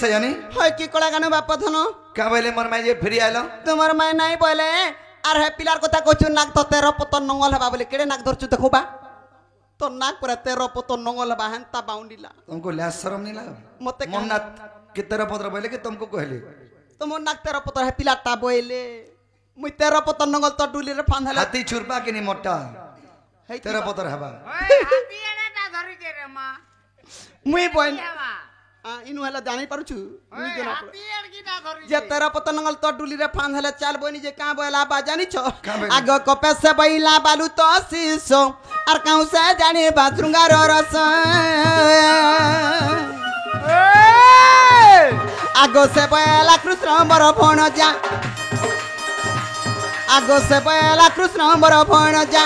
सयानी হয় কি কলা গানো বাপ ধন का बोले मोर माई जे फिर आइलो তোমার মাই নাই বলে আর হে পিলার কথা কইছু নাক তো 13 পতন নঙ্গল হবা বলে কেড়ে নাক ধরছু দেখোবা তো নাক পুরা 13 পতন নঙ্গল হবা হেনতা বাউন্ডিলা तुमको लाज शर्म नहीं लगा মতে मोन्ना कितना पत्र बोले कि तुमको कहले তোমার নাক 13 পতন হে পিলাটা বইলে মুই 13 পতন নঙ্গল তো ডুলি রে ফান্ধালে हाथी छुरपा के नहीं मोटा तेरा पत्र हबा হাতি এটাটা ধরিছে রে মা মুই বইন হেবা ইনু হেলা জানি পারুছু মুই জনা হাতি এর কিটা ধরিছে যে 13 পতন নঙ্গল তো ডুলি রে ফান্ধালে চাল বইনি যে কা বইলা বা জানিছ का बोले আগ কপে সে বইলা বালু তো শিশো আর কাউ সে জানি বাজরুঙ্গার রস আগ সে বইলা কৃষ্ণ বর ফণ যা আগ সে বইলা কৃষ্ণ বর ফণ যা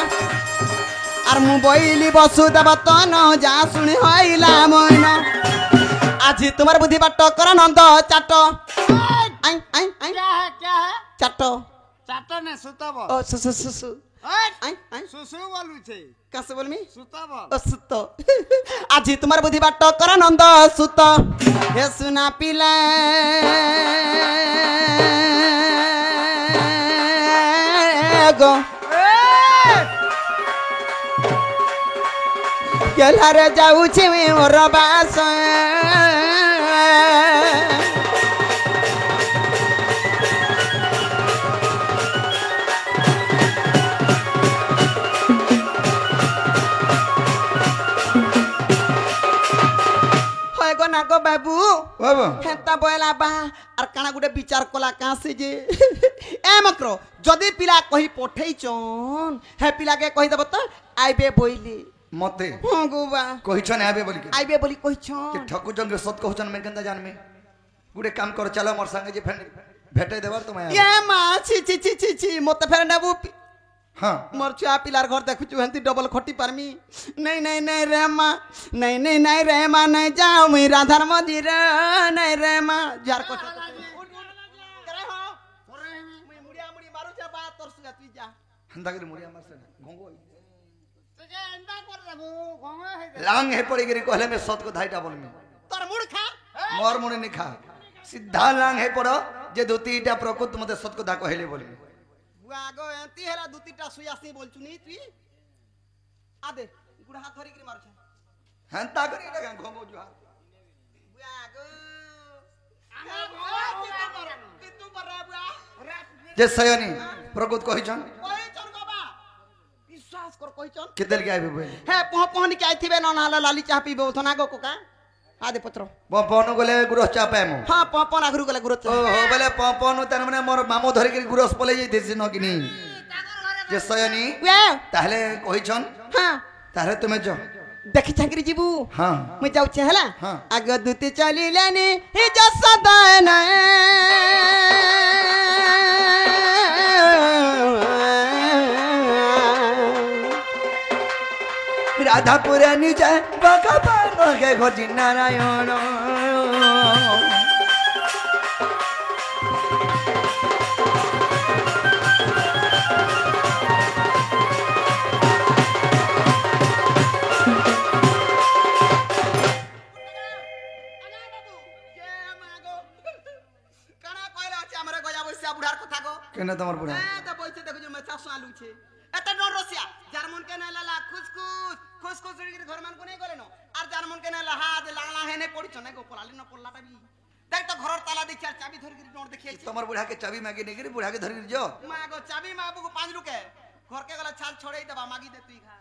আর মু বইলি বসুদেব তন যা শুনি হইলা মইন আজি তোমার বুদ্ধি বাট কর নন্দ চাট আই আই আই क्या है চাট চাটনে সুতব ও সু সু সু সু ওই আই আই সুসু বলুছে কাছে বলমি সুতব ও সুত আজি তোমার বুদ্ধি বাট কর নন্দ সুত হে সুনা পিলা গো গেলারে যাউছি মোর বাস হয় গো না গো বাবু बाबा হেতা বয়লা বা আর কানা গুটে বিচার কলা কাছে যে এ মাত্র যদি পিলা কহি পঠেইছন হে পিলাকে কহি দেব তো আইবে বইলি मते হ্যাঁ গো বা कहिछन आबे बोली के আইবে বলি কইছন ठकु जंग सत कहछन मैं केनता जानमे गुडे काम कर चलो मोर संगे जे भेटे देबार तुम এ মা ছি ছি ছি ছি ছি মতে ফের নেবু हां মোর ছুয়া পিলার ঘর দেখুছু হেন্তি ডবল খটি পারমি নাই নাই নাই রে মা নাই নাই নাই রে মা নাই যাও মুই রাধার মন্দির নাই রে মা যার কথা করে হো মুই মুড়িয়া মুড়ি মারু যা বা তোর সুগা তুই যা हंदा के मुड़िया मार से घोंगो তুই এন্ডা করে দেবো গঙ্গা হইবে लांग है पड़ी गिरी कहले में सत को धाईटा बोल में তোর মুড় খা मोर मुने नहीं खा सीधा लांग है पड़ो जे दुतीटा प्रकुत मते सत को धा कहले बोल में বুয়া গো এন্তি হেলা দুতিটা সুই আসি বলছু নি তুই আদে গুড়া হাত ধরি করে মারছ हंता करी लगा घोंगो जो বুয়া গো আমার ভয় কিতা করে কিতু পরে বুয়া जे सयनी प्रकुत कहिछन কইছন গবা বিশ্বাস কর কইছন किदर के आबे बोल হ্যাঁ পহনি কে আইথিবে না নালা লালি চাহ পিবে ওথনা গো কোকা আদে পত্র पपन गले गुरस चापे मो হ্যাঁ পহন আঘরু গলে গুরত ओ हो बोले पपन तन माने मोर मामो धरि के गुरस पले जे देसी न किनी जे सयनी ওয়া ताहले कहिछन হ্যাঁ ताहले तुमे जो দেখি চাকরি ଯିବୁ हां মুই যাଉଛି ହେଲା ହଁ। ଆଗ ଦୁତି ଚଲିଲେନି ହି ଯଶୋଦନ राधापुर निजे बका पानो के खोजी नारायण केने तमर बुढ़ा এত ডর রসিয়া যার মন কে নালা খুসখুস খুসখুস রিগির ঘর মান কোনে গলে ন আর যার মন কে নালা হাত লাগলা হেনে পড়িছ না গো পলালি না পল্লাটা বি দেখ তো ঘরর তালা দেখি আর চাবি ধরি ডর দেখিয়েছি तमर बुढ़ा के चाबी मांगी नहीं गिरी बुढ़ा के धरि जो মা গো চাবি মা বুকু 5 লুকে ঘর কে গলা ছাল ছড়াই দেবা মাগি দে তুই খা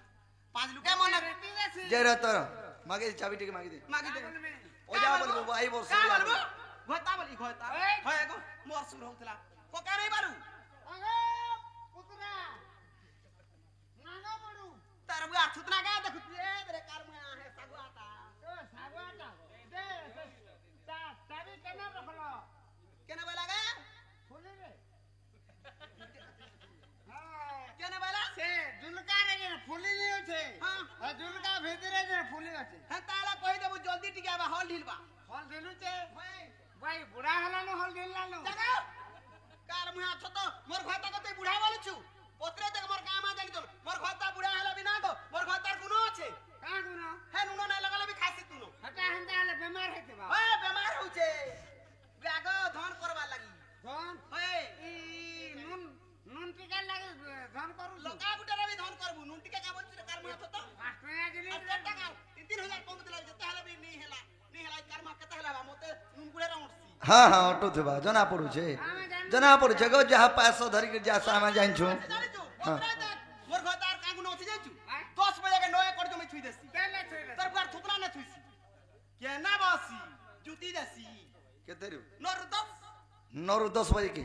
5 লুকে মনে जय रहत मागे चाबी टिके मांगी दे মাগি দে ओ जा बोलबो भाई बोल কা বলবো ঘটা বলি ঘটা হয় গো মোর সুর হউতলা কোকা নাই বারু পুতরা নাঙ্গা বড়ু তার বুয়া ছুতনা গা দেখু এ রে কার মা হে সাগুয়াটা ও সাগওয়াটা দে তা তাবি কেন রাখলো কেন বলা গা ফুলি রে কেন বলা সে জুলকা রে ফুলি নিছে হ্যাঁ আর জুলকা ভিতরে যে ফুলি আছে হ্যাঁ তাহলে কই দেব জলদি টিকে আবা হল ঢিলবা হল দিলুছে ভাই ভাই বুড়া হলানো হল দিলানো জাগা কার মুয়া আছো তো মোর ঘরটা তো তুই বুড়া বলছু পত্রে দেখ মোর কাম আ জানি তো মোর ঘরটা বুড়া হলা বিনা গো মোর ঘরটার গুণ আছে কা গুনো হ্যাঁ নুন না লাগালে বি খাসি তুনো হটা হন্দা হলে বেমার হইতে বা ওই বেমার হউছে हाँ हाँ ऑटो थबा जना पड़ू छे जना पड़ू छे गो जहाँ पैसो धरी के जा सामा जाइन छु हाँ मोर घरदार कागु न उठी जाइछु 10 बजे के नया कर जो मैं छुई देसी केने छुई तर बार थुपना न छुईसी केना बसी जुती देसी केते रू नोर 10 नौ 10 बजे की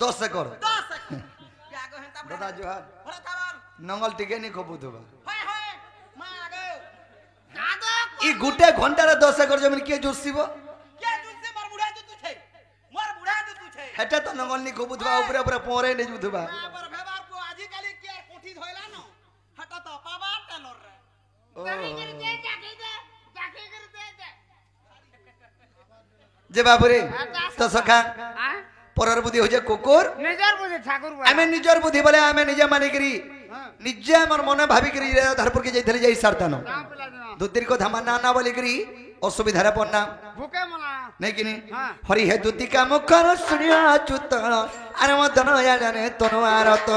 10 से कर 10 क्या गो हेंता दादा जोहार बड़ा थावर नंगल टिके नहीं खबू थबा होय होय मा आगो दादो ई गुटे घंटा रे 10 कर जमीन के जोसीबो क्या जुसे मोर बुढ़ा तू छे मोर बुढ़ा तू छे हेटा तो नंगल नहीं खबू थबा ऊपर ऊपर पोरे नहीं जुथबा पर व्यवहार को आजि काली के कोठी धोइला न हटा तो पाबा टेलर रे जाके कर दे जाके दे जाके कर दे दे जे बाबुरे तो सखा हां परर बुद्धि हो जे कुकुर निजर बुझे ठाकुर बा आमे निजर बुद्धि बोले आमे निजे माने करी निजे हमर मने भाभी करी धरपुर के जइथले जाई सरतानो गांव पिला दिना दुतिर को धमाना ना बोली करी असुविधा रे पन्ना भूखे मला नहीं कि नहीं हाँ। हरि हे दुति का मुखर सुनिया चुत अरे मदन या जाने तनु आरत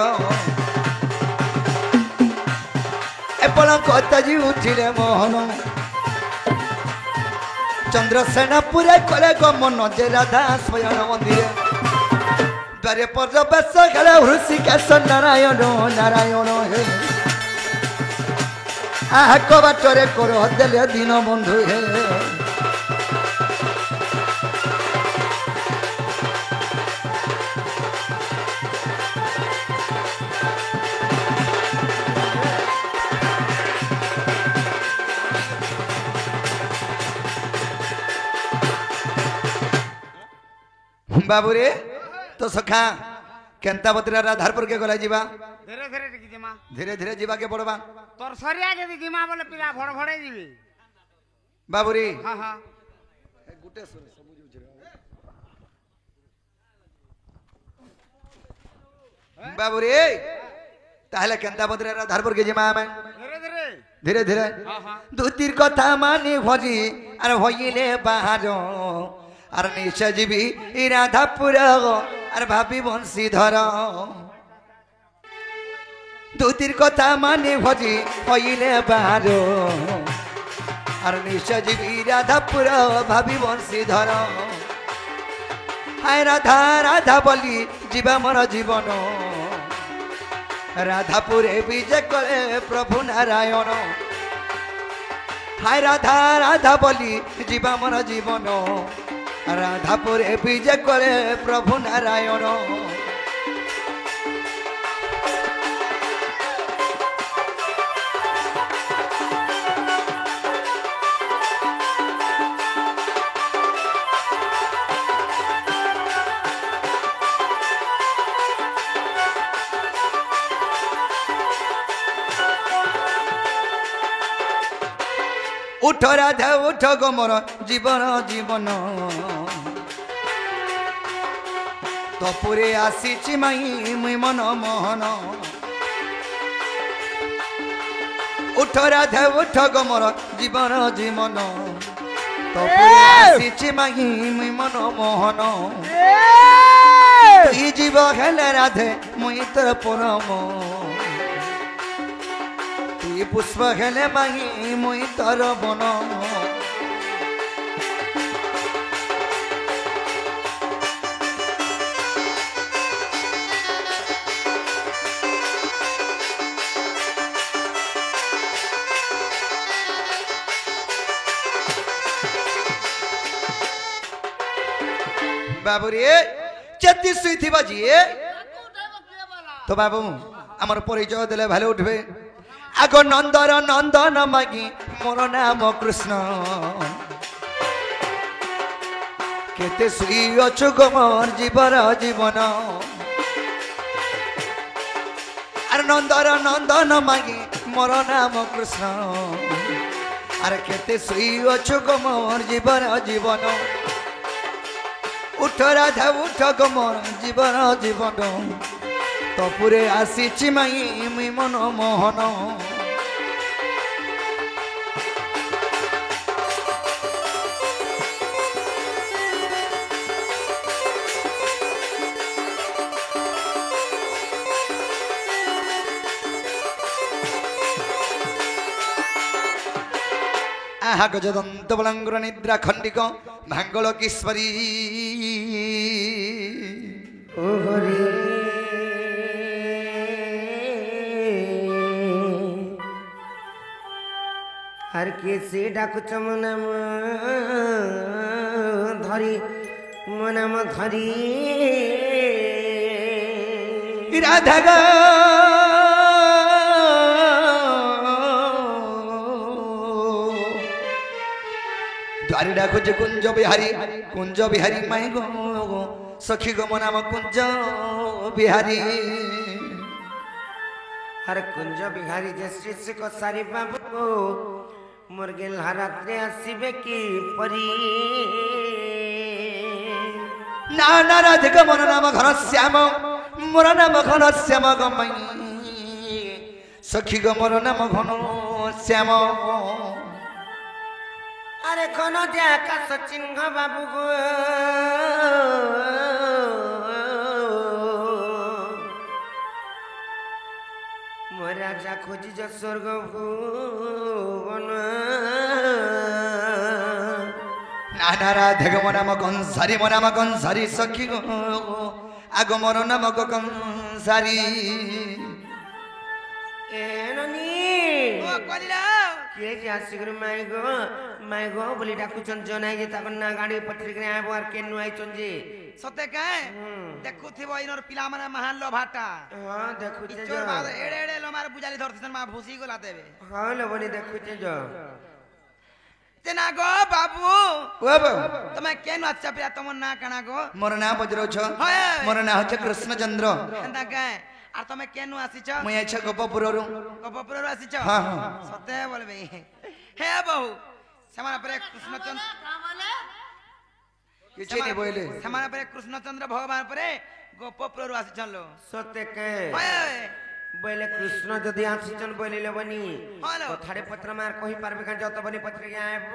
ए पलंक तजी उठिले मोहन चंद्रसेना पुरे कले गमन जे राधा स्वयं मंदिर द्वारे पर बेस गले हृषिकेश नारायण नारायण हे आह कबाटरे करो देले दिन बंधु हे बाबूरे तो सखा केंता बतरा राधारपुर के गला जीवा धीरे धीरे देखि जमा धीरे धीरे जीवा के पड़वा तोर सरिया के जिमा बोले पिला भड़ भड़े जीबी बाबूरी हां हां बाबूरी ताहले केंता बतरा राधारपुर के जीमा में धीरे धीरे धीरे धीरे हां हां दूतिर कथा मानी भजी अरे भइले बाहर अरे निशा जीवी ई राधापुर अरे भाभी बंशीधर दूतिर कथा मानी भजी भइले बाहर अरे निशा जीवी राधापुर भाभी बंशीधर हाय राधा राधा बोली जीवा मोर जीवन राधापुरे विजय करे प्रभु नारायण हाय राधा राधा बोली जीवा मोर जीवन राधापुरे विजय करे प्रभु नारायण उठ राधा उठ गो मोर जीवन जीवन तपुरे आसीची माई मुई मन मोहन उठ राधा उठ गो मोर जीवन जीवन तपुरे आसीची माई मुई मन मोहन तुई जीव हेले राधे मुई तोर परम तुई पुष्प हेले माई मुई तोर बन बाबू रे चेती सुई थी बाजिए तो बाबू आमर परिचय देले भाले उठबे आगो नंदर नंदन मागी मोर नाम कृष्ण केते सुई अछु गो मोर जीवन जीवन अरे नंदर नंदन मागी मोर नाम कृष्ण अरे केते सुई अछु गो मोर जीवन जीवन उठ राधा उठ गो मोर जीवन जीवन तपुरे आसीची माई मुई मन मोहन গজদন্ত বলঙ্গুর নিদ্রা খণ্ডিক ভাঙ্গলকেশ্বরী ওহরে আর কেসে ডাকুছ মনাম ধরি মনাম ধরি রাধা গো দ্বারে ডাকো যে কুঞ্জ বিহারী মাই গো সখী গো মো নাম কুঞ্জ বিহারী আর কুঞ্জ বিহারী যে শ্রী শ্রী কসারি বাবু মোর গেলা রাত্রে আসিবে কি পরি না না রাধিকা মোর নাম ঘনশ্যাম মোর নাম ঘনশ্যাম গমাই সখী গো মোর নাম ঘনশ্যাম আরে কোন যে আকাশ চিহ্ন বাবু গো মোর রাজা খুঁজিছ স্বর্গ ভুবন নানা রাধে মো নাম কংসারি সখী গো আগ মোর নাম কংসারি এননি ও কলিলা কে যে আসিগর মাই গো বলি ডাকুছন জনাই যে তাকর না গাড়ি পত্রিকা আইব আর কে নু আইছন যে সতে কায় দেখুথিব ইনর পিলা মানে মহান লোভাটা হ্যাঁ দেখুছে ইচোর বাদ এড়ে এড়ে লোমার বুজালি ধরতেছেন মা ভুসি গলা দেবে হ্যাঁ লবনি দেখুছে যা তেনা গো বাবু ও বাবু তুমি কেন আচ্ছা পিলা তোমার না কানা গো মোর না বজ্রছ হয় মোর না হচ্ছে কৃষ্ণচন্দ্র এন্তা কায় আর তুমি কেন আসিছ মুই আইছ গোপপুরରୁ গোপপুরରୁ আসিছ হ্যাঁ হ্যাঁ সতে বলবে হে বহু সেমান পরে কৃষ্ণচন্দ্র କିଛି ନି ବୋଇଲେ সেমান পরে কৃষ্ণচন্দ্র ভগবান পরে গোপপুরରୁ আসিছন লো সতে কে হয় বলে কৃষ্ণ যদি আসিছন বলি লবনি হলো কথারে পত্র মার কহি পারবে কান যত বনি পত্রিকা আইব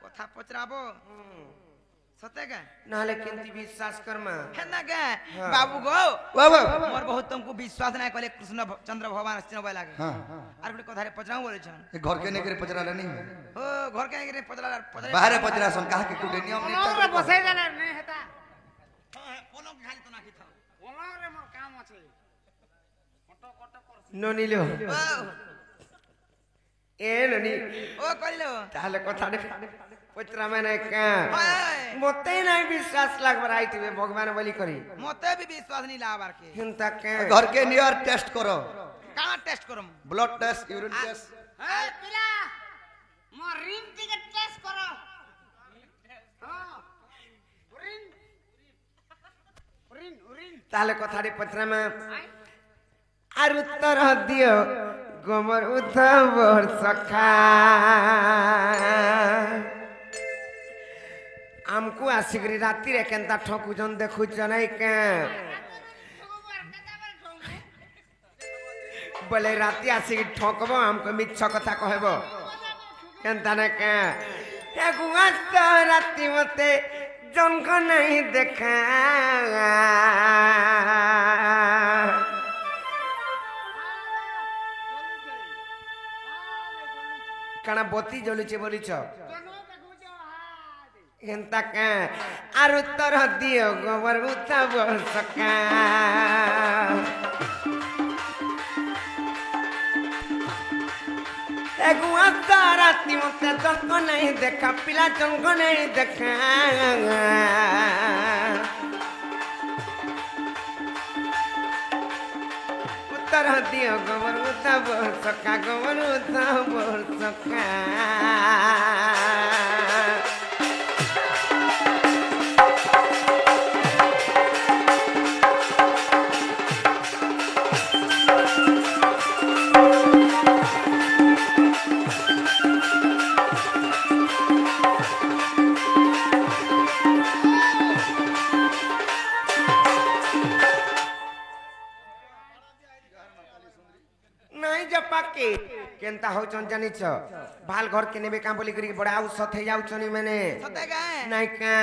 কথা পচরাবো সতে কা নাহলে কেমতি বিশ্বাস করমা হেনা কা বাবু গো ও বাবু মোর বহুত तुमको विश्वास নাই কলে কৃষ্ণ চন্দ্র ভগবান আসছে বই লাগে হ্যাঁ আর গুলি কথারে পচরাও বলেছন ଏ ଘର କେ ନେଇକରି ପଚରାଲେନି ও ঘর কে গরে পচরা পচরা ବାହାରେ ପଚରାସନ୍ କାହାକେ କୋଟେ ନିୟମ ওনরে বসাই দেলে নে হেতা কোন খালি তো নাকি থাও ওনরে মোর কাম আছে ননিলো ও এ ননি ও কইলো তাহলে কথারে পত্র মানে কা হয় মতে নাই বিশ্বাস লাগবার আইতিবে ভগবান বলি করি মতে भी विश्वास नहीं लाबार के হিনতা কে घर के नियर टेस्ट करो कहां टेस्ट करम ब्लड टेस्ट यूरिन टेस्ट এ পিলা মোর রিং টিকে টেস্ট করো হ্যাঁ উরিন উরিন উরিন তাহলে কথারে পত্র মা আর উত্তর দিও গোমর উদ্ধবর সখা আমকু আসিকরি রাতিরে কেনতা ঠকুজন দেখুছ নাই কে বলে রাতি আসিকি ঠকব আমকু মিছ কথা কহব কেনতা না কে এগুয়াস রাতি মতে জনক নাই দেখা কানা বতি জ্বলিছে বলিছ এন্তা কে আর উত্তর দিও গোবর উঠাব সকা এগুয়া রাতি মতে জন্ম নাই দেখা পিলা জন্ম নাই দেখা উত্তর দিও গোবর উঠাব সকা গোবর উঠাব সকা পাকে কেনতা হউছন জানিছ ভাল ঘর কে নেবে কাম বলি করি বড় ঔষধ হয়ে যাউছনি মানে সতে কা নাই কা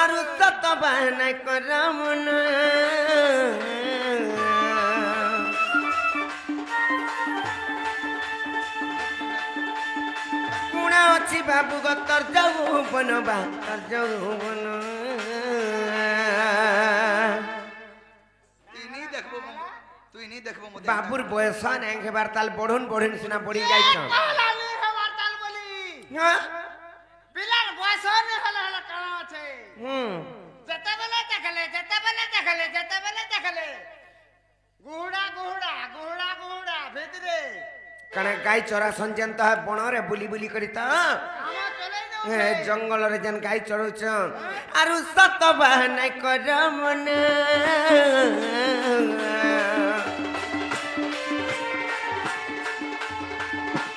আর সত বা নাই করমন কুণা অছ ଅଛି ବାବୁ ଗ ତୋର ଯୌବନ ବା ତୋର ଯୌବନ ইনি দেখবো তুই নি দেখবো মতে বাবুর বয়স নাই হেবার তাল বড়ুন বড়ুন সিনা পড়ি যাইছ লালি হবার তাল বলি বিলার বয়স নে হলে হলে কানা আছে যেতেবেলে দেখলে গুড়া গুড়া গুড়া গুড়া ভিতরে কারণ গাই চরা সঞ্জন্ত হয় বণরে বুলি বুলি করি তো আমার চলে যাও জঙ্গলরে যেন গাই চড়ুছ আর সত বাহানাই কর মন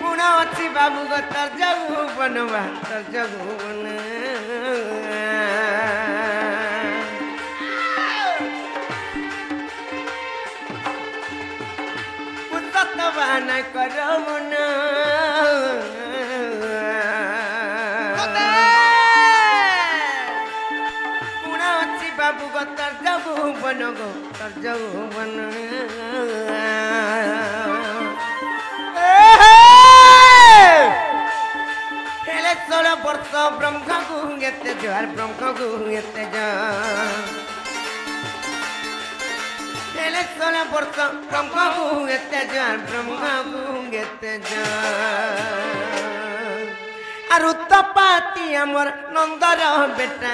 কোন ଅଛି বাবু গো তোর যৌবন বা তোর যৌবন সত বাহানাই কর মন কোন ଅଛି বাবু গো তোর যৌবন গো তোর যৌবন হেলে 16 ବର୍ଷ ବ୍ରହ୍ମକୁ ଏତେ ଜୁହାର ବ୍ରହ୍ମକୁ ଏତେ ହେଲେ 16 ବର୍ଷ ବ୍ରହ୍ମକୁ ଏତେ ଜୁହାର ବ୍ରହ୍ମକୁ ଏତେ ଆରୁ ତପାତି ଆମର ନନ୍ଦର ବେଟା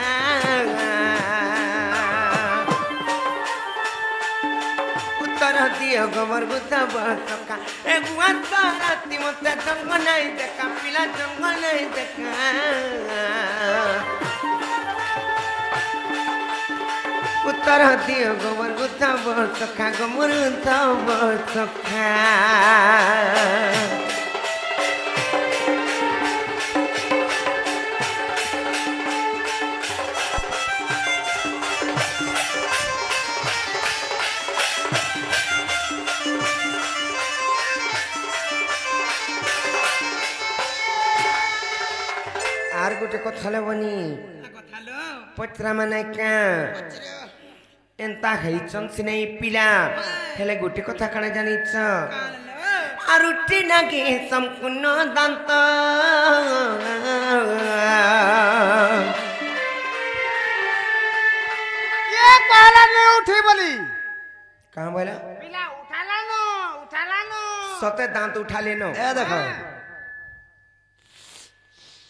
উত্তর দিও গোবর গুথা বসকা এ গুয়াত রাতি মতে জঙ্গ নাই দেখা পিলা জঙ্গ নাই দেখা উত্তর দিও গোবর গুথা বসকা গোবর গুথা বসকা আর গোটে কথা লেবনি পত্রা মানে কা এন্তা হেইছন সিনেই পিলা হেলে গোটে কথা কানে জানিছ আর উঠি নাকি সম্পূর্ণ দান্ত কে কহলা নে উঠি বলি কাঁ বলা পিলা উঠালানো সতে দাঁত উঠালেনো এ দেখো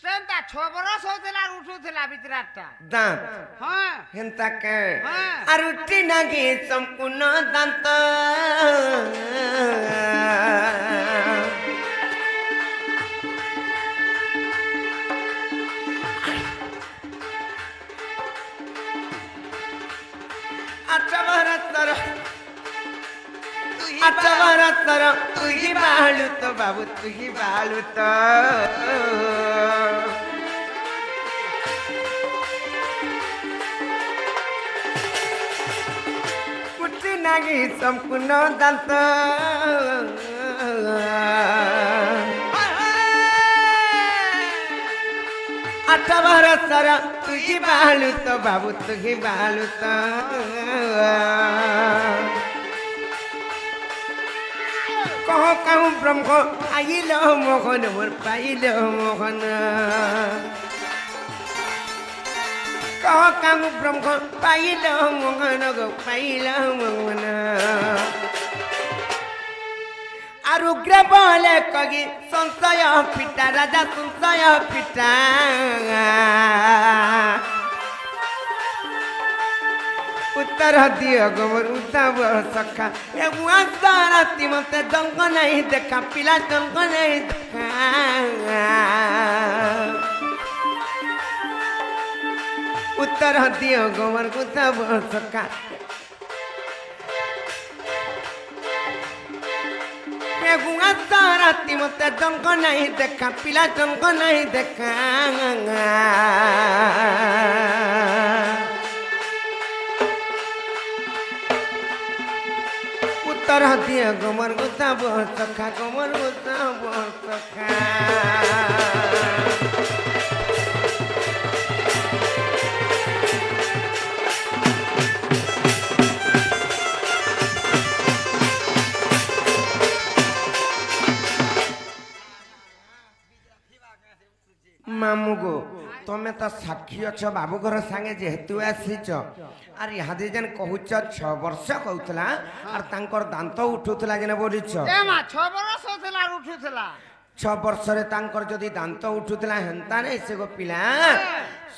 সেন্টা 6 বরস হইতলা আর উঠুতলা ভিতরাটা দাঁত হ্যাঁ হেন্তা কে হ্যাঁ। আর উঠি নাকি সম্পূর্ণ দাঁত আচ্ছা ভারতর তুই বালু তো বাবু তুই বালু তো উঠি নাকি সম্পূর্ণ দান্ত আচ্ছা ভারতর তুই বালু তো বাবু তুই বালু তো কহ কাহু ব্রহ্ম আইল মোহন মোর পাইল মোহন কহ কাহু ব্রহ্ম পাইল মোহন গো পাইল মোহন আর উগ্র বলে কগি সংশয় পিতা রাজা সংশয় পিতা উত্তর দিও গোবর উঠাব সখা এ রাতি মতে জঙ্গ নাই দেখা পিলা জঙ্গ নাই দেখা উত্তর দিও গোবর উঠাব সখা এ রাতি মতে জঙ্গ নাই দেখা পিলা জঙ্গ নাই দেখা উত্তর দিয়ে গোমর গুতা বসখা গোমর গুতা বসখা ତମେ ତ ସାକ୍ଷୀ ଅଛ ବାବୁ ଘର ସାଙ୍ଗେ ଯେହେତୁ ଆସିଛ ଆରେ ଇହାଦେ ଯେନ୍ କହୁଛ 6 ବର୍ଷ କହୁଥିଲା ଆର ତାଙ୍କର ଦାନ୍ତ ଉଠୁଥିଲା ଯେନେ ବୋଲିଛ ଏ ମା 6 ବର୍ଷ ଥିଲା ଉଠୁଥିଲା 6 ବର୍ଷରେ ତାଙ୍କର ଯଦି ଦାନ୍ତ ଉଠୁଥିଲା ହେନ୍ତା ନାଇଁ ସେ ଗो ପିଲା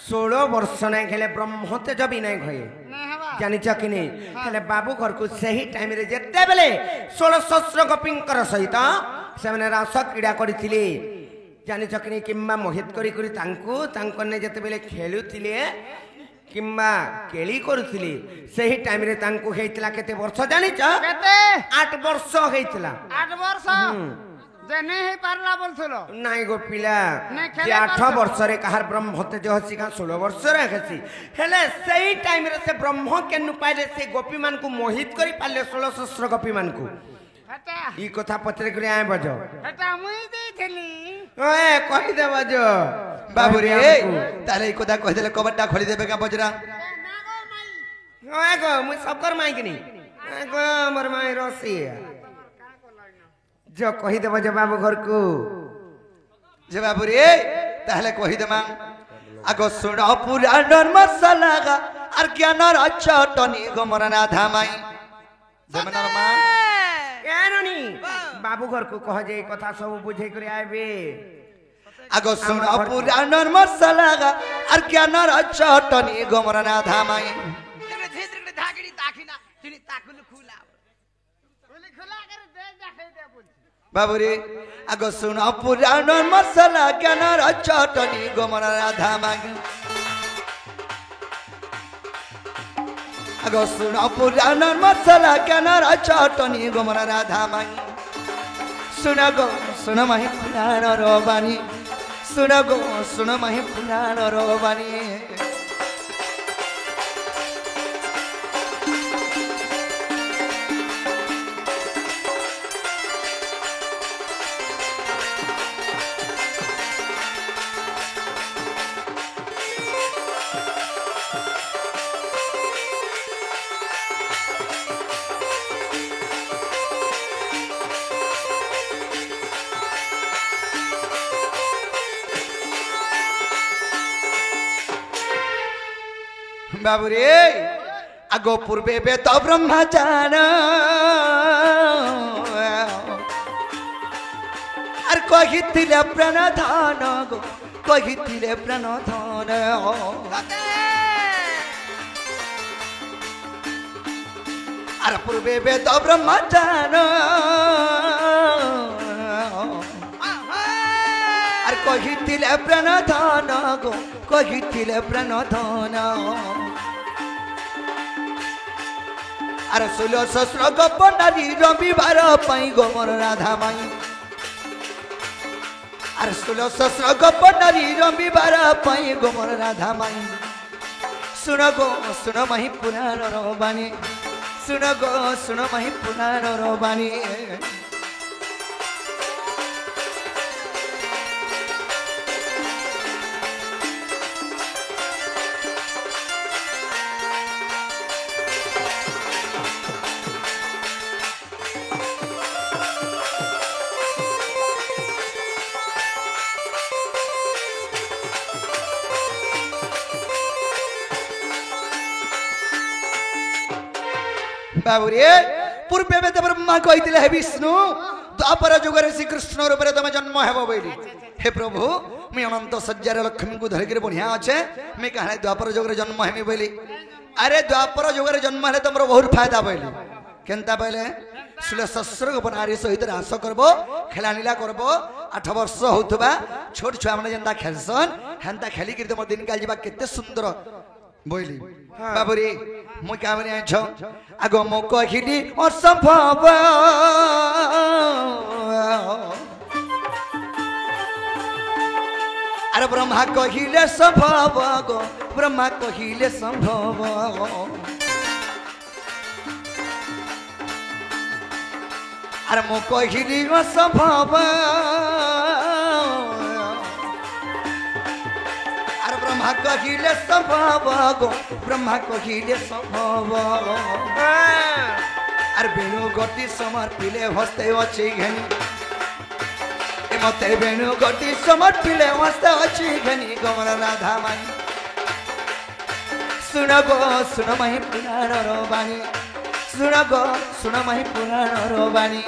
16 ବର୍ଷ ନାଇଁ ଖେଲେ ବ୍ରହ୍ମତେଜ ବି ନାଇଁ ଘଏ ନାଇଁ ହବା ଜାଣିଛ କି ନାଇଁ ହେଲେ ବାବୁ ଘରକୁ ସେହି ଟାଇମରେ ଯେତେବେଳେ 16 ସହସ୍ର ଗୋପୀଙ୍କର ସହିତ ସେମାନେ ରାସ କ୍ରୀଡ଼ା କରିଥିଲେ ଜାଣିଛ କି ନାଇଁ କିମ୍ବା ମୋହିତ କରି କରି ତାଙ୍କନେ ଯେତେବେଳେ ଖେଳୁଥିଲେ କିମ୍ବା କେଳି କରୁଥିଲେ ସେହି ଟାଇମରେ ତାଙ୍କୁ ହେଇଥିଲା କେତେ ବର୍ଷ ଜାଣିଛ କେତେ 8 ବର୍ଷ ହେଇଥିଲା 8 ବର୍ଷ ଯେ ନେଇ ହେଇ ପାରଲା ବୋଲଥିଲ ନାଇଁ ଗो ପିଲା ନାଇଁ, ଯେ ଖେଳେ 8 ବର୍ଷରେ କାହାର ବ୍ରହ୍ମତେଜ ହସି କା 16 ବର୍ଷରେ ହେସି ହେଲେ ସେଇ ଟାଇମରେ ସେ ବ୍ରହ୍ମ କେନୁ ପାଇଲେ ସେ ଗୋପୀ ମାନଙ୍କୁ ମୋହିତ କରି ପାରିଲେ 16 ସହସ୍ର ଗୋପୀ ମାନଙ୍କୁ ହେଟା ଇ କଥା ପଚରେ କରି ଆଏ ବଜ ହେଟା ମୁଇ ଦେଇଥିଲି ଓଏ କହି ଦେ ବଜ ବାବୁ ରେ ତାହେଲେ এই কথা কই দেলে কবারটা খোলি দেবে কা বজরা ନା ଗো ମାଇ ଓଏ গো মুই সবকর মাই কিনি গো আমার মাই রসি जो कही देव जे बाबू घर को যে বাবু রে তাহলে কই দেমা আগো শুণ পুরাণর মশলা আর জ্ঞানর চটনি গমরনা ধামাই জমনার মা কেননি बाबू घर को कह जे কথা सब बुझे করে আইবে আগো শুণ পুরাণর মশলা আর জ্ঞানর চটনি গমরনা ধামাই ধাগড়ি তাকিনা তিনি তাকুল খুলা খুলি খুলা করে দে দেখাই দে বলছি বাবুরে আগো শুণ পুরাণর মশলা জ্ঞানর চটনি গমরনা ধামাই আগো শুণ পুরাণর মশলা জ্ঞানর চটনি গমরনা ধামাই শুণ গো শুণ মাহি পুরাণর বাণী শুণ গো শুণ মাহি পুরাণর বাণী বাবুরে আগো পূর্বে বেদ ব্রহ্মচার আর কহিছিলে প্রাণ ধন গো কহিছিলে প্রাণ ধন আর পূর্বে বেদ ব্রহ্মচার আর কহিছিলে প্রাণ ধন গো কহিছিলে প্রাণ ধন আর 16 সহস্র গোপ নারী রবিবার পাই গোমর রাধা মাই আর 16 সহস্র গোপ নারী রবিবার পাই গোমর রাধা মাই শুণ গো শুণ মাহি পুরাণর বাণী শুণ গো শুণ মাহি পুরাণর বাণী বাবুরে পূর্বে বেদ ব্রহ্মা কইতিলে হে বিষ্ণু দ্বাপর যুগরে শ্রীকৃষ্ণ রূপে তুমি জন্ম হেব বইলি হে প্রভু মুই অনন্ত সজ্জার লক্ষ্মী কু ধরিকি বঢ়িয়া আছে মুই কাহে দ্বাপর যুগরে জন্ম হেমি বইলি আরে দ্বাপর যুগরে জন্ম হলে তোমার বহুত ফায়দা বইলি কেনতা বইলে 16 সহস্র গোপ নারী সহিত রাস করব খেলানীলা করব 8 বর্ষ হউতবা ছোট ছুয়া মানে যেনতা খেলসন হেনতা খেলি কি তোমার দিনকাল যাবা কেতে সুন্দর বইলি বাবুরে মুই কামনে আছ আগো মো কহিলি অসম্ভব আরে ব্রহ্মা কহিলে সম্ভব গো ব্রহ্মা কহিলে সম্ভব আরে মো কহিলি অসম্ভব আর ব্রহ্মা কহিলে সম্ভব গো ব্রহ্মা কহিলে সম্ভব আর বেণু গতি সমর্পিলে হস্তে অছি ঘেনি मते बेणु गोटी समर्पिले मस्त अच्छी घनी गमन राधा माई सुन गो सुन मही पुराण रो बाणी सुन गो सुन मही पुराण रो बाणी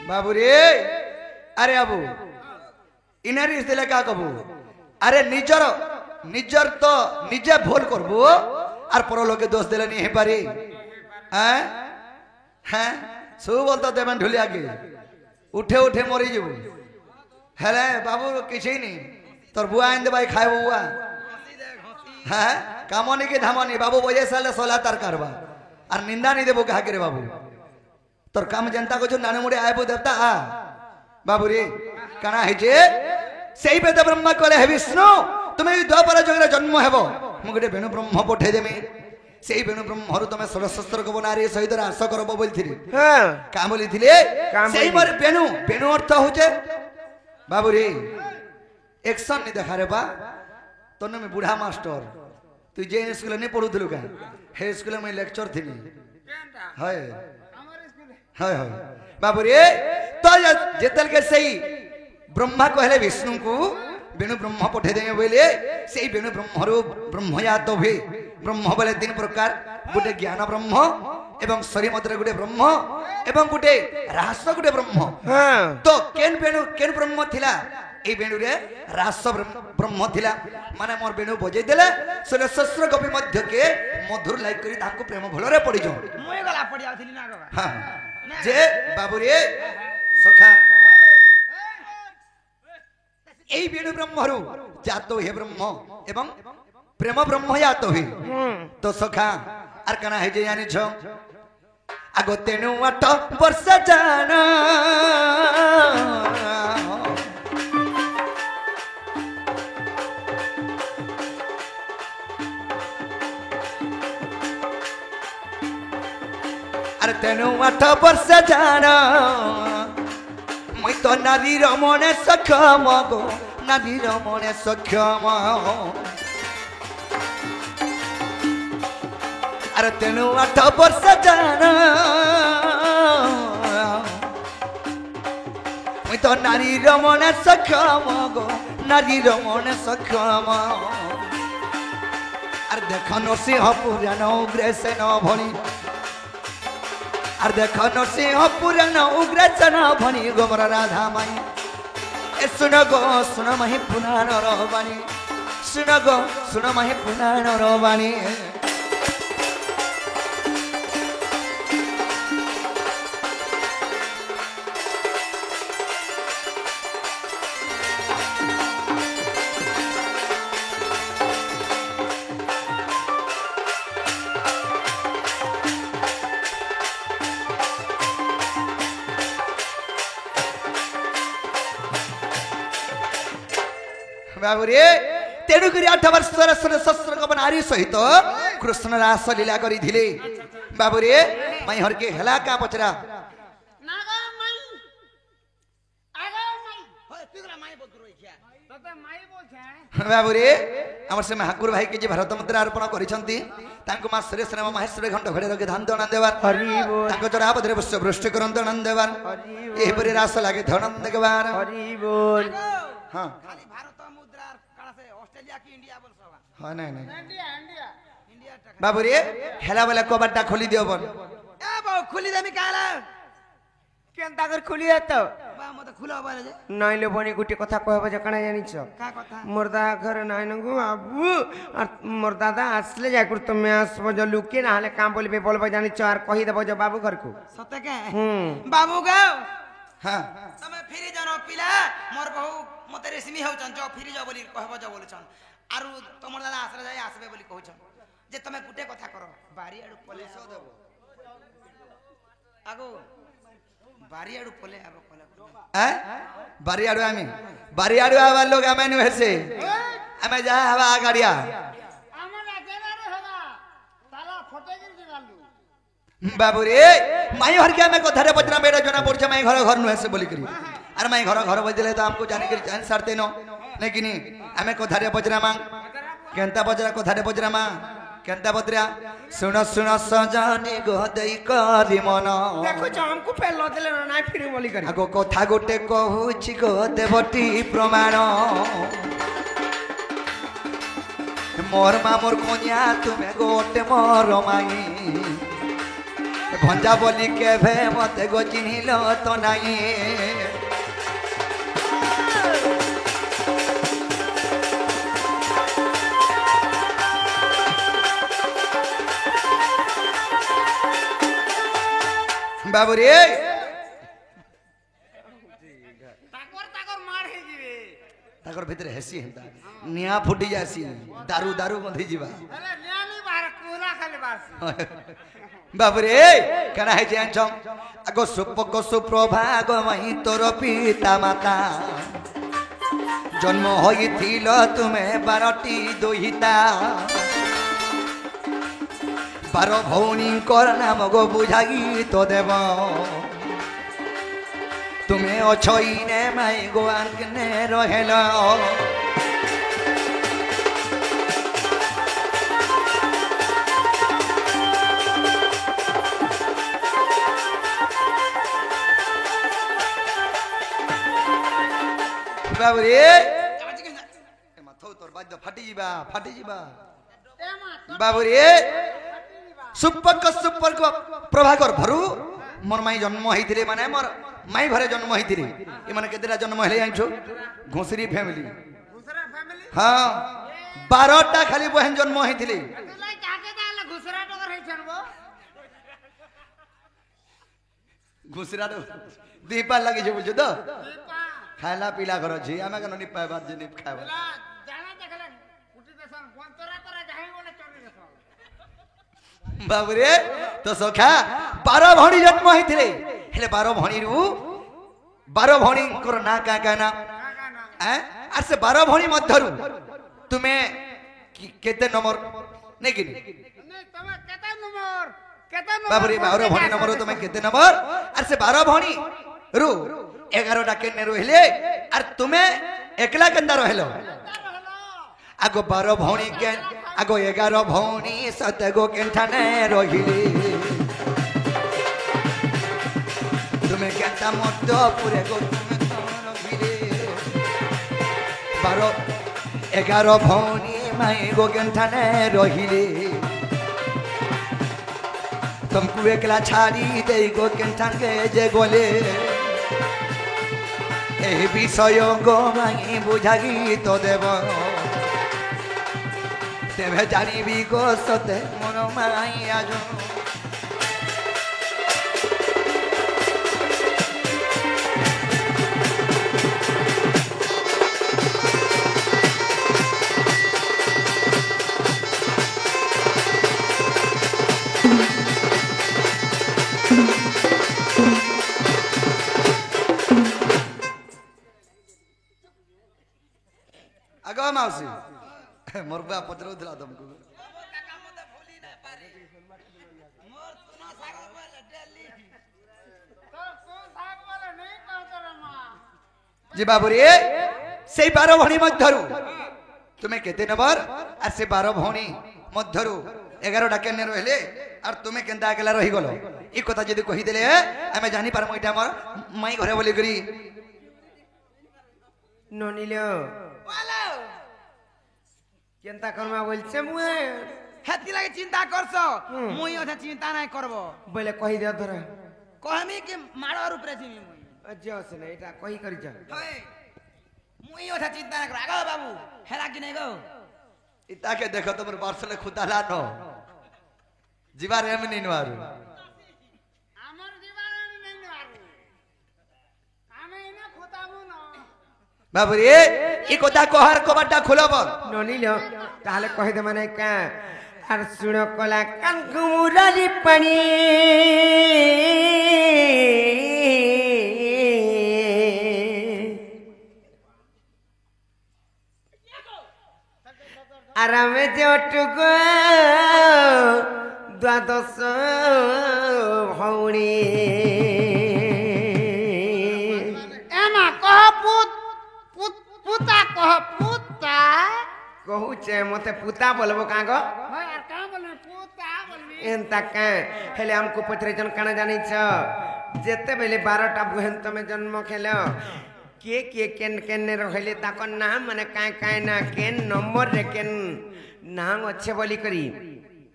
बाबू रे अरे बाबू इनारी दिले का कबू अरे निजर निजर तो निजे भूल करबू और पर लोके दोष देले नहीं हे पारी हैं हैं सु बोलता देबन ढुलिया के उठे उठे मरी जीवू हेले बाबू किछि नहीं तोर बुआ आइन दे भाई खाए बुआ हैं कामनी के धामनी बाबू बजे साले सोला तार करबा और निंदा नहीं देबो कहा करे बाबू तोर काम जनता को जो नाने मुड़े आए देवता आ बाबू रे कणा है जे सेई वेद ब्रह्मा कहले हे विष्णु तुमे द्वापर जगरे जन्म हेबो मु गटे वेणु ब्रह्म पठे देमी सेई वेणु ब्रह्मरु तुमे षोडशस्त्र को बनारी सहित रास करबो बोलथिरे हां का बोलिथिले सेई मोर वेणु वेणु अर्थ होचे बाबू रे एक्शन नि देखा रे बा तने में बूढ़ा मास्टर तू जे स्कूल ने पढुथलु का हे स्कूल में लेक्चर थिनी हाय हाय हाय बाबू रे तो जेतल के सही ब्रह्मा कहले विष्णु को वेणु ब्रह्म पठे देबे बोले सेई वेणु ब्रह्मरु ब्रह्मयात भे ब्रह्म बोले तीन प्रकार गुटे ज्ञान ब्रह्म एवं शरीर मध्य गुटे ब्रह्म एवं गुटे रास गुटे ब्रह्म हां तो केन ब्रह्म थिला ए वेणु रे रास ब्रह्म थिला माने मोर वेणु बजे देले सोले शस्त्र कपि मध्य के मधुर लाइक करी ताको प्रेम भलरे पड़ी जो मुए गला पड़ी आथिली ना गवा हां जे बाबू रे सखा এই वेणु ब्रह्मरु जातो हे ब्रह्म एवं प्रेम ब्रह्म यातो हे तो सखा आर कना हे जे जानि छ आगो तेनु 8 वर्ष जाना अरे तेनु 8 वर्ष जाना मुई तो नारी रमणे सक्षम गो नारी रमणे सक्षम अरे तेनु 8 वर्ष जाना मुई तो नारी रमणे सक्षम गो नारी रमणे सक्षम अरे देख नरसिंह पुराण उग्रसेन भणी और देखो नरसिंह पुराण उग्रसेन भणी गोबर राधा माई ए सुन गो सुन मही पुराण रवाणी सुन गो सुन मही पुराण रवाणी बाबू रे तेणु करी 8 वर्षर शस्त्र को नारी सहित कृष्ण रास लीला करी थिले बाबू रे मई हर के हला का पचरा नागा माई आगा माई होय तुगरा माई बोल रही है तते माई बोल छे बाबू रे हमर से ठाकुर भाई के जे भारत मुद्रा अर्पण करिसंती तांको मा सुरेश राम महेश्वर घंट घड़े रखे धान दणा देवार हरि बोल तांको चरा पदरे पुष्प वृष्ट करन दणा देवार हरि एही परि रास लागे धणन देवार हरि बोल हां खाली भारत मुद्रा काला से ऑस्ट्रेलिया की इंडिया बोल सवा हां नहीं नहीं इंडिया इंडिया इंडिया टका बाबू रे हेला वाला कबाटा खोली दियो बन ए बो खुली देमी काला केनता कर खुली जातो बा मते खुला बारे जे नाइ ले बनी गुटी कथा कहबो जे कणा जानि छ का कथा मोर दा घर नाइ नगु बाबू और मोर दादा आसले जाय कुर तुम आसबो जो लुके ना हले काम बोलबे बोलबो जानि छ और कहि देबो जो बाबू घर को सते के बाबू गो हां तमे फिरी जानो पिला मोर बहु मते रेशमी हो चन जो फिरी जा बोली कहबो जो बोल छन आरु तमर दादा आसरे जाय आसबे बोली कहू छन जे तमे गुटे कथा करो बारी आडू पुलिस देबो आगो ବାରିଆଡୁ ପଲେ ଆବ କଲେ ବାରିଆଡୁ ଆମେ ବାରିଆଡୁ ଆବା ଲୋକ ଆମେ ନୁହେଁ ସେ ଆମେ ଯାହା ହବା ଗାଡିଆ ବାବୁରେ ମାଇ ଘର के हमें कथारे बजना बेटा जना पड़ माई घर घर नुहे से बोली करी अरे माई घर घर बजले तो हमको जाने करी जान सारते न लेकिन हमें कथारे बजरा मां केंता बजरा कथारे बजरा मां केंता बजरा सुन सुन सजानी गदई करी मन देखो जो हमको पहले देले ना फिर बोली करी आगो कथा गोटे कहूची गो देवटी प्रमाण मोर मा मोर कन्या तुमे गोटे मोर माई भंजा बोली केभे मते गो चिन्हिल तो नाही बाबू रे ताकर भीतर हेसी हेंता निया फुटी जासी दारू दारू गंधी जीवा बाबू रे कना है जान छम अगो सुपक सुप्रभा गो मही तोर पिता माता जन्म होइथिल तुमे 12टी दोहिता 12 भौनी कर नाम गो बुझाई तो देव तुम्हें अछईने माई गो आंकने रहेल बाबू रे माथो तोर बाज फाटी जीवा बाबू रे सुपक प्रभाकर भरु मोर माई जन्म होइथिले माने मोर माई घरे जन्म होइथिले ए माने केतेरा जन्म हेले जानछो घोसरी फैमिली हां 12टा खाली बहन जन्म होइथिले घुसरा दीपा लगी जे बुझो तो खाला पीला घर छी आमे कनो निपाय बात जे निप खाबो जाना देखले कुटी देसन कोंतरा तरा जाई बोले चली देसन बाबू रे तो सखा 12 भणी जन्म होइथिले हेले 12 भणी रु 12 भणी कर ना का ना आ से 12 भणी मध्यरु तुमे केते नंबर नै कि नहीं तमे केते नंबर बाबू रे 12 भणी नंबर तुमे केते नंबर आ से 12 भणी रु 11टा केने रहिले आर तुमे एकला केंदा रहलो आगो 12 भौणी के आगो 11 भौणी 7 गो केंठाने रहिले तुमे केंता मत पूरे गो तुमे रहिले 12 11 भौणी माई गो केंठाने रहिले तुमको एकला छाड़ी दे गो केंठान के जे गोले ए विषय गो माई बुझागी तो देव तेरे जानिबी गो सते मन माई आज आगो माउसी मोर बा पत्र दिला तुमको जी बाबू रे से 12 भणी मध्यरु तुम्हें केते नंबर आ से 12 भणी मध्यरु 11 टा केने रहले और तुम्हें केंता अकेला रही गलो ई कथा जदी कहि देले हमें जानी पार मोइटा हमर माई घरे बोली करी ननिलो वालो केंता करमा बोलछे मुए हेती लागे चिंता करछो मुई ओथा चिंता नै करबो बोले कहि दे धरे कहमी कि मारो रूप रे जिमी मुई अज्जो से नै एटा कहि करि जा होय मुई ओथा चिंता नै कर आगो बाबू हेला कि नै गो इता के देखो तुमर बारसले खुदाला न जीवा रे में निनवारू हमर जीवा रे में निनवारू आमे इना खोतामु न बाबू रे ई कथा कहर कबाटा खोलब ननिलो ताले कहि दे माने का आर सुनो कला कान कुमुरारी पानी आरामे जे अटुक द्वादश भौणी एमा कह पुत पुत पुता कह पुता कहूचे मते पुता बोलबो का गो हां यार का बोलबे पुता बोलबी एंता का हेले हमको पत्रे जन काना जानि छ जेते बेले 12टा बहन तमे जन्म खेलो के केन केन रहले ताको नाम माने काय काय ना केन नंबर रे केन नाम अच्छे बोली करी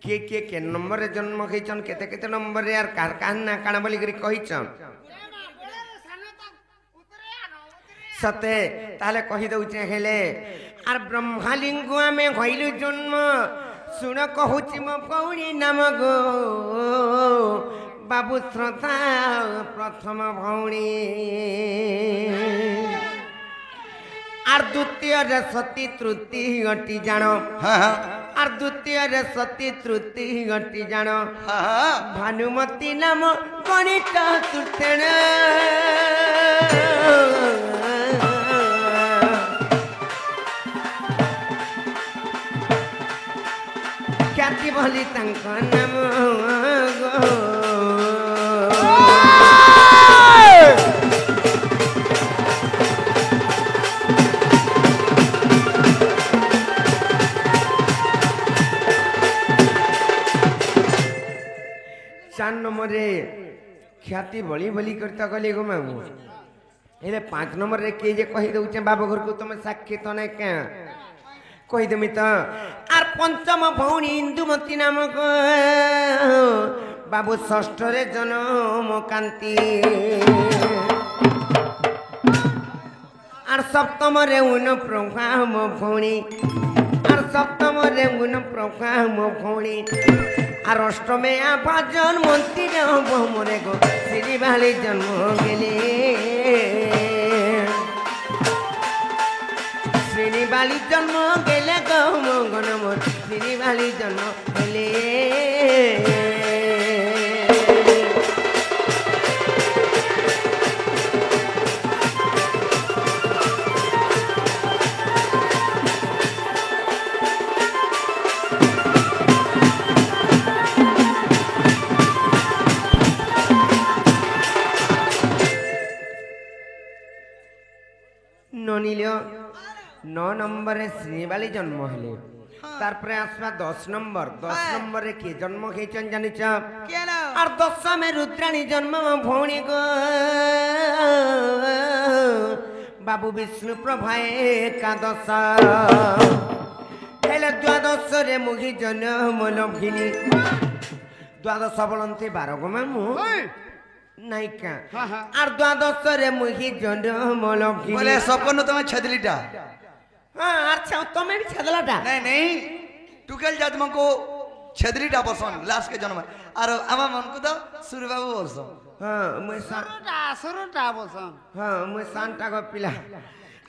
के केन नंबर रे जन्म खैचन केते केते नंबर रे यार कार कान ना काना बोली करी कहिचन सते ताले कहि दउचे हेले आर ब्रह्मलिंग में होइलु जन्म सुन कहूची मो पौड़ी नाम गो बाबू श्रद्धा प्रथम भौणी आर द्वितीय रे सती तृतीय अटी जानो हाँ हाँ आर द्वितीय रे सती तृतीय अटी जानो हाँ हाँ भानुमती नाम गणित तृतीय ख्याति भली तांक नाम गो चार नंबर रे ख्याति बड़ी बली करता गली गो मामू हेले 5 नंबर रे के जे कहि दउचे बाबा घर को तुम साक्षी तो नै क्या कहि देमी त आर पंचम भौणी इंदुमती नामक बाबू षष्ठ रे जन्म कांति आर सप्तम रे उन प्रभाम भौणी आर सप्तम रे उन प्रभाम भौणी आर अष्टमे आभाजन मंत्री मोरे गो श्री बाली जन्म गेले श्री बाली जन्म गेले गो मंगन मोर श्री बाली जन्म गेले ननिलियो 9 नंबर रे श्रीबाली जन्म हेले तार पर आसवा 10 नंबर रे के जन्म हेचन जानि छ केनो और 10 में रुद्राणी जन्म भौणी गो बाबू विष्णु प्रभा एकादश हेले 12 रे मुखी जन्म लभिनी 12 बोलंती 12 गो मामू नायिका और 12 रे मुखी जन्म लभिनी बोले सपन तुम्हें छदलीटा हाँ अच्छा तुम्हें भी छदलाटा नहीं नहीं टुकेल जात मन को छदलीटा पसंद लास्ट के जन्म और आमा मन को तो सूर्यबाबू वर्षम हाँ मैं सुरुटा बोसन हाँ मैं सांता को पिला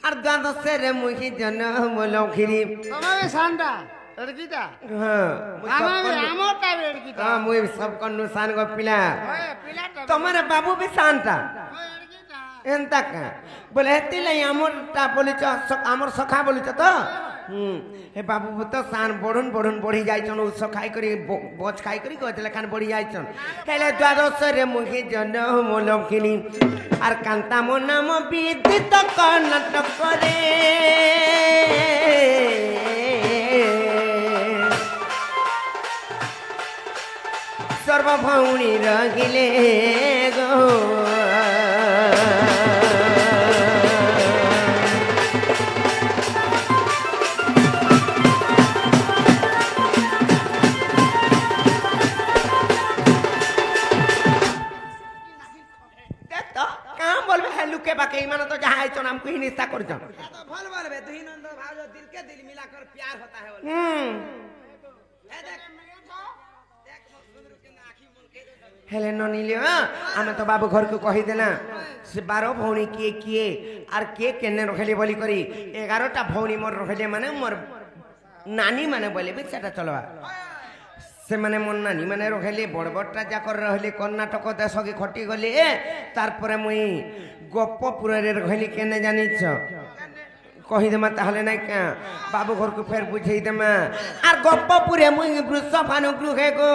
और 12 रे मुखी जन्म लभिनी तमे भी सांडा लड़कीटा हाँ आमोटा लड़कीटा हाँ मुझे सब नुसान को पिला ओए पिलाटा तुम्हारे बाबू भी शांता लड़कीटा एंता का बोले हेती लाई आमरटा बोलिच आमर सखा बोलिच तो हे बाबू तो सान बढ़न बढ़न बढ़ी जाइछन उ सखाई करी बोझ खाई करी कहले खान बढ़ी जाइछन हेले 12 रे मुखी जन्म लभिनी आर कांता मो नाम विदित कर्नाटक रे सर्वभौणी रगिले गो लुके बाके ईमान तो जहाँ आइछो नाम को ही निस्ता कर जाओ तो भल भल बे दुही नंद भाव दिल के दिल मिलाकर प्यार होता है बोले ए देख हेले ननिले आमे तो बाबू घर को कहि देना से 12 भौणी किए आर के केने रखले बोली करी 11टा भौणी मोर रखले माने मोर नानी माने बोले बे सेटा चलवा से माने मोर नानी माने रखले बड़बड़टा जाकर रहले कर्नाटक देश के खटी गले तार परे मुई गोपपुर रे रखली केने जानि छ কহিদেমা তাহলে নাই কা বাবু ঘরকু ফের বুঝাই দেমা আর গপ্পপুরে মুই বৃষভানুগৃহে গো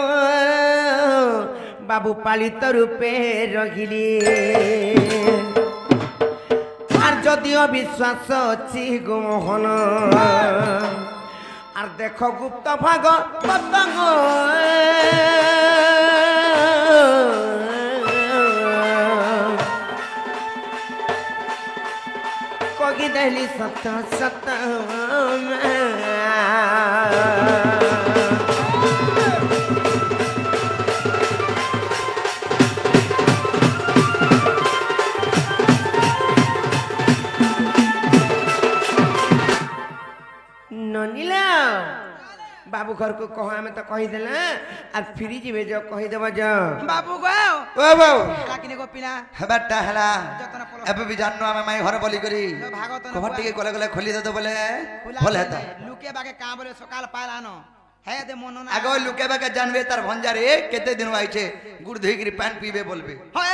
বাবু পালিত রূপে রহিলি আর যদিও বিশ্বাস অছি গো মোহন আর দেখো গুপ্ত ভাগ পতঙ্গ কগি দেলি সত সত ननीला बाबू घर को कहो हमें तो कही देला और फ्री जीवे जो कही देबा जो बाबू गो ओ बाबू हेला किने गो पिला হেবাটা হেলা যতন পল এবে বি জানো আমি মাই ঘরে বলি করি ভাগত কভার টিকে গলে গলে খুলি দে তো বলে বলে হেতা লুকে বাকে কা বলে সকাল পাইল আনো হে দে মন না আগে লুকে বাকে জানবে তার ভঞ্জারে কেতে দিন আইছে গুড় ধইকরি পান পিবে বলবে হয়